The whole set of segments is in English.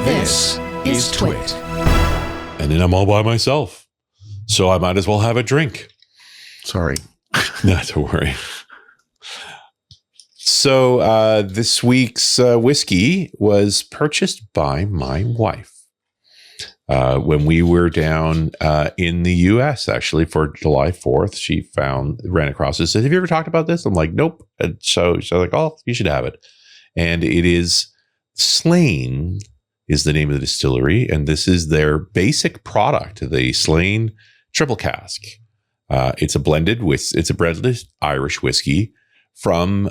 This is TWiT. And then I'm all by myself, so I might as well have a drink. Sorry. Not to worry. So this week's whiskey was purchased by my wife when we were down in the U.S. actually for July 4th. She ran across this. Said, "Have you ever talked about this?" I'm like, "Nope." And so she's like, "Oh, you should have it." And it is Slane is the name of the distillery, and this is their basic product, the Slane Triple Cask. It's a blended Irish whiskey from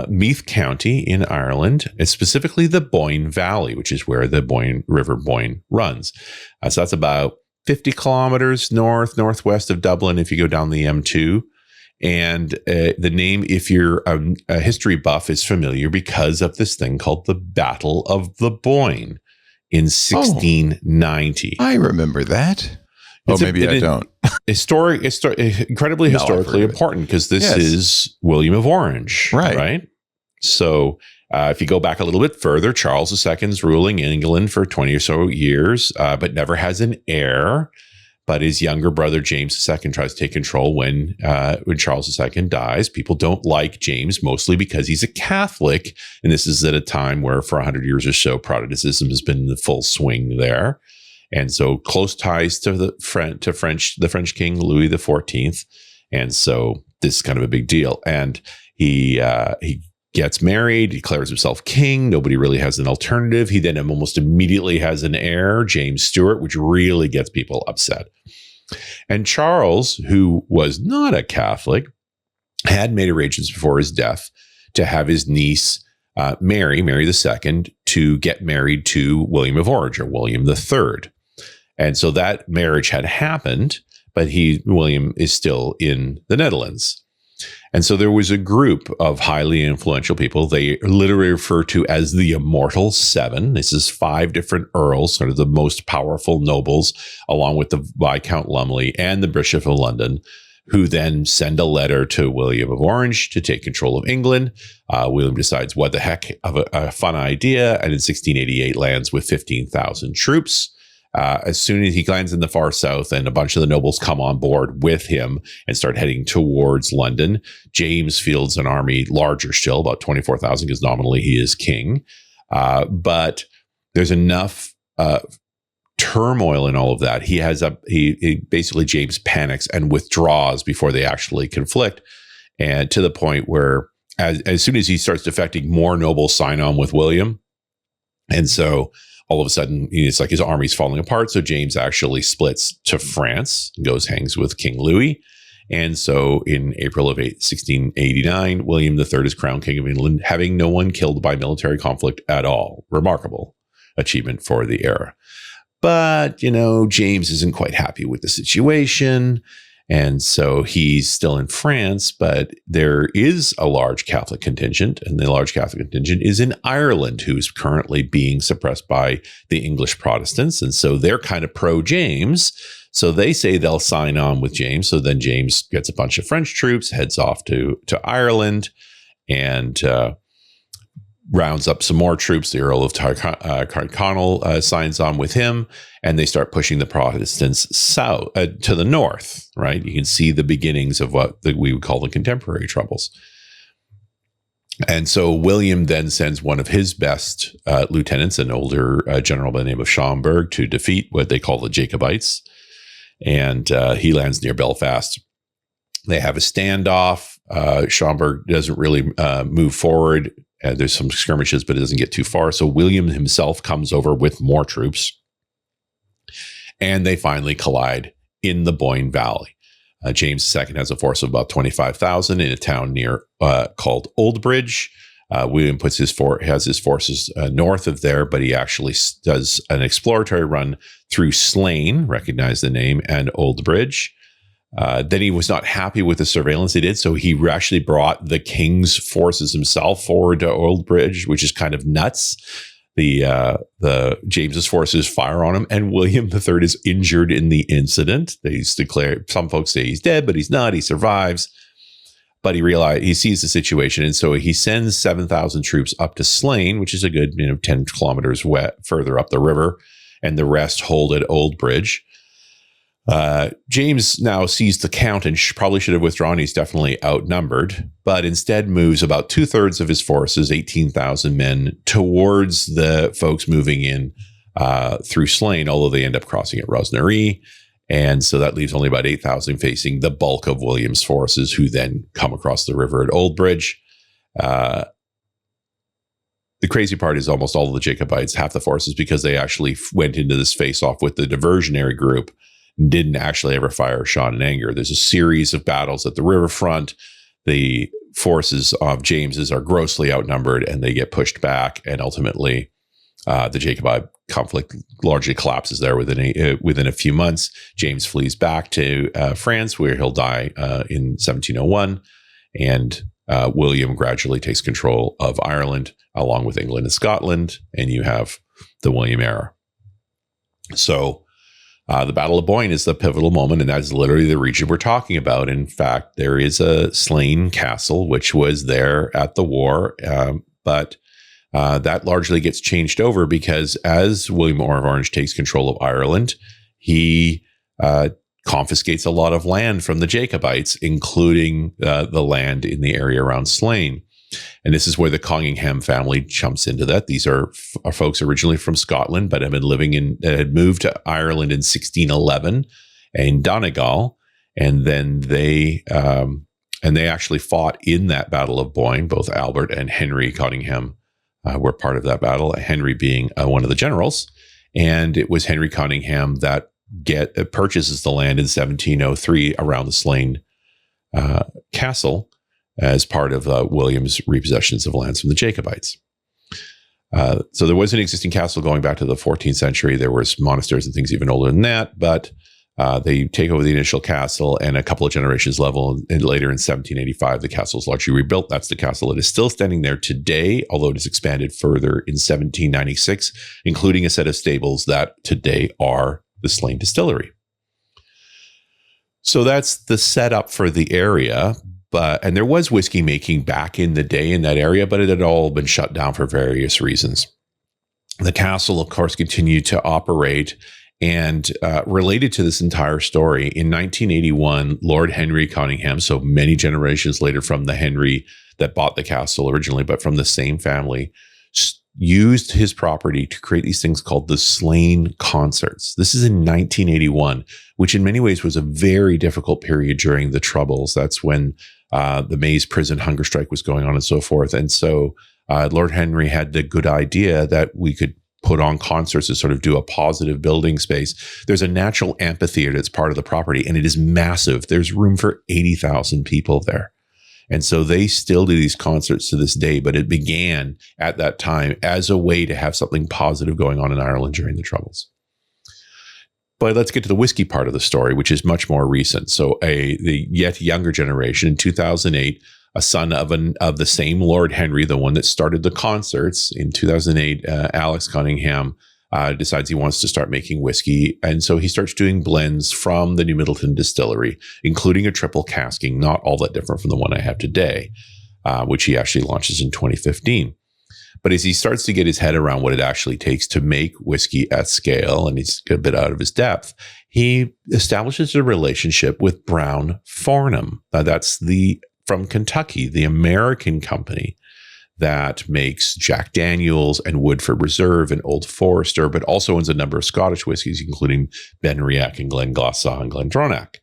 Meath County in Ireland. It's specifically the Boyne Valley, which is where the River Boyne runs. So that's about 50 kilometers northwest of Dublin if you go down the M2. And the name, if you're a history buff, is familiar because of this thing called the Battle of the Boyne in 1690. I remember that. Maybe I don't. Incredibly historically important because this is William of Orange, right? So if you go back a little bit further, Charles II's ruling England for 20 or so years, but never has an heir. But his younger brother, James II, tries to take control when Charles II dies. People don't like James, mostly because he's a Catholic. And this is at a time where for 100 years or so, Protestantism has been in the full swing there. And so close ties to the French King Louis XIV. And so this is kind of a big deal. And he gets married, declares himself king. Nobody really has an alternative. He then almost immediately has an heir, James Stuart, which really gets people upset. And Charles, who was not a Catholic, had made arrangements before his death to have his niece Mary II, to get married to William of Orange, or William III. And so that marriage had happened, but William is still in the Netherlands. And so there was a group of highly influential people they literally refer to as the Immortal Seven. This is 5 different earls, sort of the most powerful nobles, along with the Viscount Lumley and the Bishop of London, who then send a letter to William of Orange to take control of England. William decides, what the heck, of a fun idea, and in 1688 lands with 15,000 troops. As soon as he lands in the far south and a bunch of the nobles come on board with him and start heading towards London, James fields an army larger still, about 24,000, because nominally he is king. But there's enough turmoil in all of that. He basically, James panics and withdraws before they actually conflict, and to the point where as soon as he starts defecting, more nobles sign on with William. And so all of a sudden, it's like his army's falling apart. So James actually splits to France, hangs with King Louis. And so in April of 1689, William III is crowned King of England, having no one killed by military conflict at all. Remarkable achievement for the era. But, James isn't quite happy with the situation. And so he's still in France, but there is a large Catholic contingent, and the large Catholic contingent is in Ireland, who's currently being suppressed by the English Protestants. And so they're kind of pro-James. So they say they'll sign on with James. So then James gets a bunch of French troops, heads off to Ireland, and rounds up some more troops. The Earl of Tyrconnell signs on with him, and they start pushing the Protestants south to the north, right? You can see the beginnings of what we would call the contemporary troubles. And so William then sends one of his best lieutenants, an older general by the name of Schomberg, to defeat what they call the Jacobites. And he lands near Belfast. They have a standoff. Schomberg doesn't really move forward. There's some skirmishes, but it doesn't get too far. So William himself comes over with more troops, and they finally collide in the Boyne Valley. James II has a force of about 25,000 in a town near called Oldbridge. William has his forces north of there, but he actually does an exploratory run through Slane, recognize the name, and Oldbridge. Then he was not happy with the surveillance they did, so he actually brought the king's forces himself forward to Oldbridge, which is kind of nuts. The James's forces fire on him, and William III is injured in the incident. Some folks say he's dead, but he's not. He survives. But he sees the situation, and so he sends 7,000 troops up to Slane, which is a good 10 kilometers further up the river, and the rest hold at Old Bridge. James now sees the count and probably should have withdrawn. He's definitely outnumbered, but instead moves about 2/3 of his forces, 18,000 men, towards the folks moving in through Slane, although they end up crossing at Rosnaree. And so that leaves only about 8,000 facing the bulk of William's forces, who then come across the river at Old Bridge. The crazy part is almost all of the Jacobites, half the forces, because they actually went into this face-off with the diversionary group, didn't actually ever fire a shot in anger. There's a series of battles at the riverfront. The forces of James's are grossly outnumbered, and they get pushed back, and ultimately the Jacobite conflict largely collapses there within a few months. James flees back to France, where he'll die in 1701, and William gradually takes control of Ireland along with England and Scotland, and you have the William era. So the Battle of Boyne is the pivotal moment, and that is literally the region we're talking about. In fact, there is a Slane castle, which was there at the war, but that largely gets changed over because as William of Orange takes control of Ireland, he confiscates a lot of land from the Jacobites, including the land in the area around Slane. And this is where the Conyngham family jumps into that. These are folks originally from Scotland, but had moved to Ireland in 1611 in Donegal. And then they actually fought in that Battle of Boyne. Both Albert and Henry Conyngham were part of that battle, Henry being one of the generals. And it was Henry Conyngham that purchases the land in 1703 around the Slane castle as part of William's repossessions of lands from the Jacobites. So there was an existing castle going back to the 14th century. There was monasteries and things even older than that, but they take over the initial castle, and a couple of generations later in 1785, the castle is largely rebuilt. That's the castle that is still standing there today, although it is expanded further in 1796, including a set of stables that today are the Slane Distillery. So that's the setup for the area. And there was whiskey making back in the day in that area, but it had all been shut down for various reasons. The castle, of course, continued to operate. And related to this entire story, in 1981, Lord Henry Conyngham, so many generations later from the Henry that bought the castle originally, but from the same family, used his property to create these things called the Slane Concerts. This is in 1981, which in many ways was a very difficult period during the Troubles. That's when the Maze prison hunger strike was going on and so forth. And so Lord Henry had the good idea that we could put on concerts to sort of do a positive building space. There's a natural amphitheater that's part of the property, and it is massive. There's room for 80,000 people there. And so they still do these concerts to this day, but it began at that time as a way to have something positive going on in Ireland during the Troubles. But let's get to the whiskey part of the story, which is much more recent. So the yet younger generation in 2008, a son of the same Lord Henry, the one that started the concerts in 2008, Alex Conyngham, decides he wants to start making whiskey. And so he starts doing blends from the New Middleton Distillery, including a triple casking, not all that different from the one I have today, which he actually launches in 2015. But as he starts to get his head around what it actually takes to make whiskey at scale, and he's a bit out of his depth, he establishes a relationship with Brown-Forman. That's from Kentucky, the American company that makes Jack Daniels and Woodford Reserve and Old Forester, but also owns a number of Scottish whiskies, including Benriach and Glenglassaugh and Glendronach.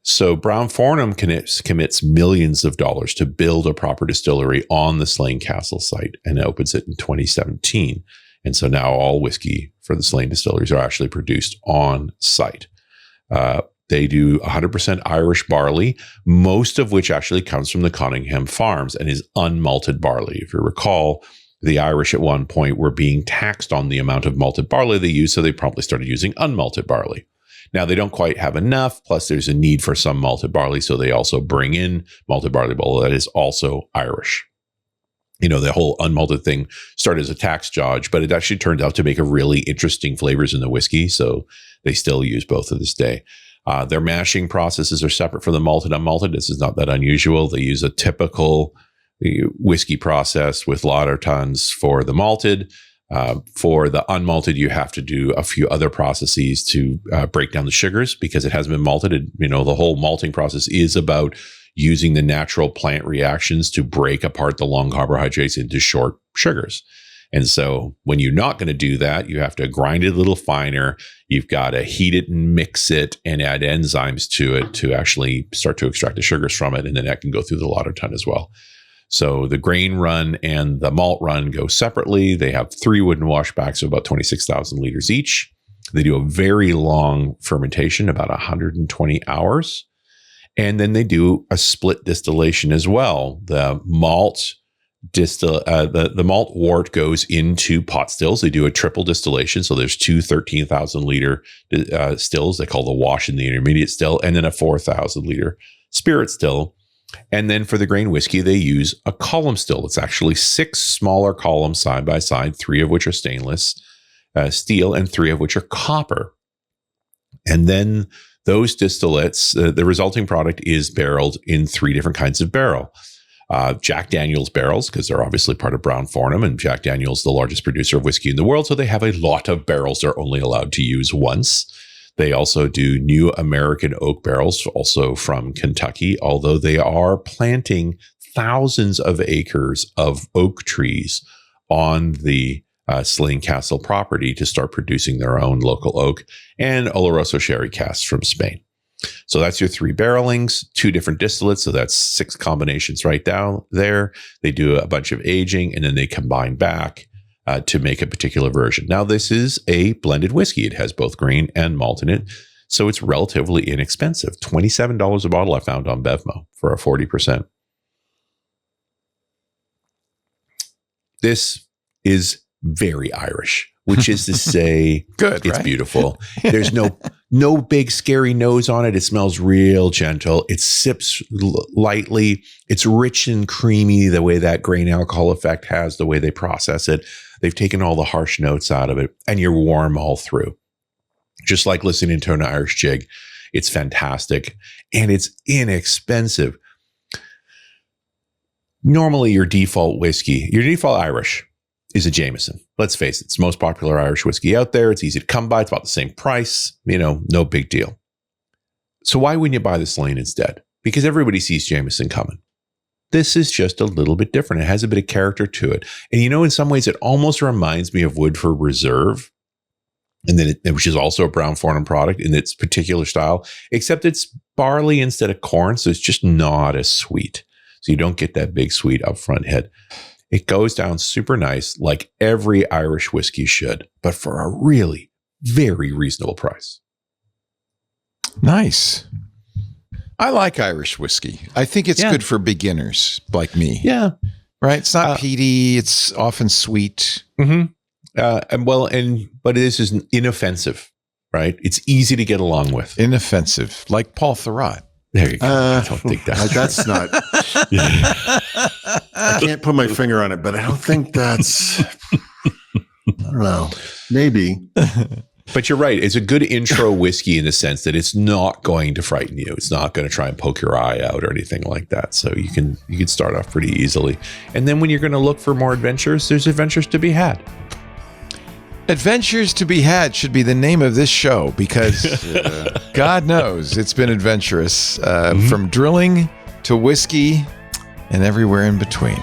So Brown-Forman commits millions of dollars to build a proper distillery on the Slane Castle site, and opens it in 2017. And so now all whiskey for the Slane distilleries are actually produced on site. They do 100% Irish barley, most of which actually comes from the Conyngham farms and is unmalted barley. If you recall, the Irish at one point were being taxed on the amount of malted barley they use, so they promptly started using unmalted barley. Now, they don't quite have enough, plus there's a need for some malted barley, so they also bring in malted barley that is also Irish. You know, the whole unmalted thing started as a tax dodge, but it actually turned out to make a really interesting flavors in the whiskey, so they still use both to this day. Their mashing processes are separate from the malted unmalted. This is not that unusual. They use a typical whiskey process with lauter tons for the malted. For the unmalted, you have to do a few other processes to break down the sugars because it hasn't been malted. The whole malting process is about using the natural plant reactions to break apart the long carbohydrates into short sugars. And so when you're not going to do that, you have to grind it a little finer. You've got to heat it and mix it and add enzymes to it to actually start to extract the sugars from it. And then that can go through the lauter ton as well. So the grain run and the malt run go separately. They have 3 wooden washbacks of about 26,000 liters each. They do a very long fermentation, about 120 hours. And then they do a split distillation as well. The malt the malt wort goes into pot stills. They do a triple distillation. So there's 2 13,000 liter stills. They call the wash and the intermediate still, and then a 4,000 liter spirit still. And then for the grain whiskey, they use a column still. It's actually 6 smaller columns side by side, 3 of which are stainless steel and 3 of which are copper. And then those distillates, the resulting product is barreled in 3 different kinds of barrel. Jack Daniel's barrels, because they're obviously part of Brown-Forman, and Jack Daniel's the largest producer of whiskey in the world, so they have a lot of barrels they're only allowed to use once. They also do New American oak barrels, also from Kentucky, although they are planting thousands of acres of oak trees on the Slane Castle property to start producing their own local oak, and Oloroso sherry casks from Spain. So that's your 3 barrelings, 2 different distillates. So that's 6 combinations right down there. They do a bunch of aging and then they combine back to make a particular version. Now, this is a blended whiskey. It has both grain and malt in it. So it's relatively inexpensive. $27 a bottle I found on Bevmo for a 40%. This is very Irish, which is to say, good, it's right? Beautiful. There's no big scary nose on it. It smells real gentle. It sips lightly. It's rich and creamy the way that grain alcohol effect has, the way they process it. They've taken all the harsh notes out of it, and you're warm all through. Just like listening to an Irish jig. It's fantastic, and it's inexpensive. Normally, your default whiskey, your default Irish, is a Jameson. Let's face it, it's the most popular Irish whiskey out there. It's easy to come by. It's about the same price. No big deal. So why wouldn't you buy the Slane instead? Because everybody sees Jameson coming. This is just a little bit different. It has a bit of character to it. And in some ways, it almost reminds me of Woodford Reserve, and then which is also a Brown-Forman product in its particular style, except it's barley instead of corn, so it's just not as sweet. So you don't get that big sweet upfront hit. It goes down super nice, like every Irish whiskey should, but for a really very reasonable price. Nice. I like Irish whiskey. I think it's good for beginners like me. Yeah. Right? It's not peaty. It's often sweet. Mm-hmm. But it is inoffensive, right? It's easy to get along with. Inoffensive, like Paul Thurrott. There you go. I don't think that's not. I can't put my finger on it, but I don't think that's. I don't know. Maybe. But you're right. It's a good intro whiskey in the sense that it's not going to frighten you. It's not going to try and poke your eye out or anything like that. So you can start off pretty easily. And then when you're going to look for more adventures, there's adventures to be had. Adventures to be had should be the name of this show because God knows it's been adventurous from drilling to whiskey and everywhere in between.